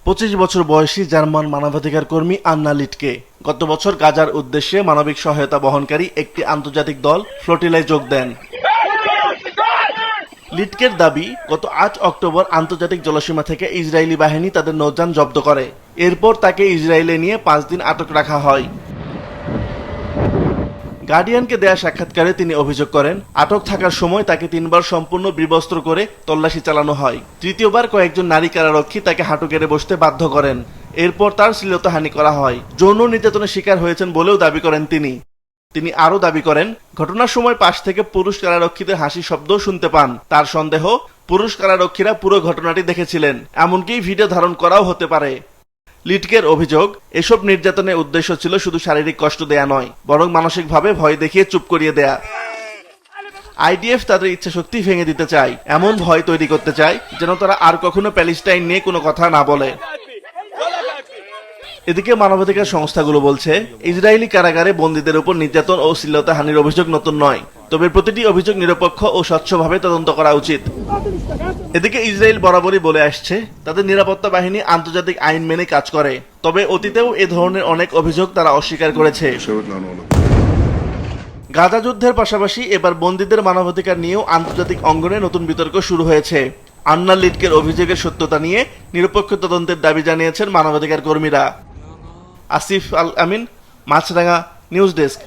25 বছর বয়সী জার্মান মানবাধিকার কর্মী আন্না লিটকে গত বছর গাজার উদ্দেশ্যে মানবিক সহায়তা বহনকারী একটি আন্তর্জাতিক দল ফ্লোটিলায় যোগ দেন। লিটকের দাবি, গত 8 অক্টোবর আন্তর্জাতিক জলসীমা থেকে ইসরায়েলি বাহিনী তাদের নৌযান জব্দ করে। এরপর তাকে ইসরায়েলে নিয়ে 5 দিন আটক রাখা হয়। গার্ডিয়ানকে দেয়া সাক্ষাৎকারে তিনি অভিযোগ করেন, আটক থাকার সময় তাকে 3বার সম্পূর্ণ বিবস্ত্র করে তল্লাশি চালানো হয়। তৃতীয়বার কয়েকজন নারী কারারক্ষী তাকে হাঁটু গেড়ে বসতে বাধ্য করেন। এরপর তার শ্লীলতাহানি করা হয়। যৌন নির্যাতনের শিকার হয়েছেন বলেও দাবি করেন তিনি আরও দাবি করেন, ঘটনার সময় পাশ থেকে পুরুষ কারারক্ষীদের হাসি শব্দও শুনতে পান। তার সন্দেহ, পুরুষ কারারক্ষীরা পুরো ঘটনাটি দেখেছিলেন, এমনকি ভিডিও ধারণ করাও হতে পারে। লিটকের অভিযোগ, এসব নির্যাতনের উদ্দেশ্য ছিল শুধু শারীরিক কষ্ট দেয়া নয়, বরং মানসিকভাবে ভয় দেখিয়ে চুপ করিয়ে দেয়া। আইডিএফ তাদের ইচ্ছাশক্তি ভেঙে দিতে চায়, এমন ভয় তৈরি করতে চায় যেন তারা আর কখনো প্যালেস্টাইন নিয়ে কোনো কথা না বলে। এদিকে মানবাধিকার সংস্থাগুলো বলছে, ইসরায়েলি কারাগারে বন্দীদের উপর নির্যাতন ও শ্লীলতাহানির অভিযোগ নতুন নয়, তবে প্রতিটি অভিযোগ নিরপেক্ষ ও স্বচ্ছভাবে তদন্ত করা উচিত। এদিকে ইসরায়েল বরাবরই বলে আসছে, তাদের নিরাপত্তা বাহিনী আন্তর্জাতিক আইন মেনে কাজ করে, তবে অতীতেও এ ধরনের অনেক অভিযোগ তারা অস্বীকার করেছে। গাজা যুদ্ধের পাশাপাশি এবার বন্দীদের মানবাধিকার নিয়েও আন্তর্জাতিক অঙ্গনে নতুন বিতর্ক শুরু হয়েছে। আন্না লিটকের অভিযোগের সত্যতা নিয়ে নিরপেক্ষ তদন্তের দাবি জানিয়েছেন মানবাধিকার কর্মীরা। আসিফ আল আমিন, মাছরাঙা নিউজ ডেস্ক।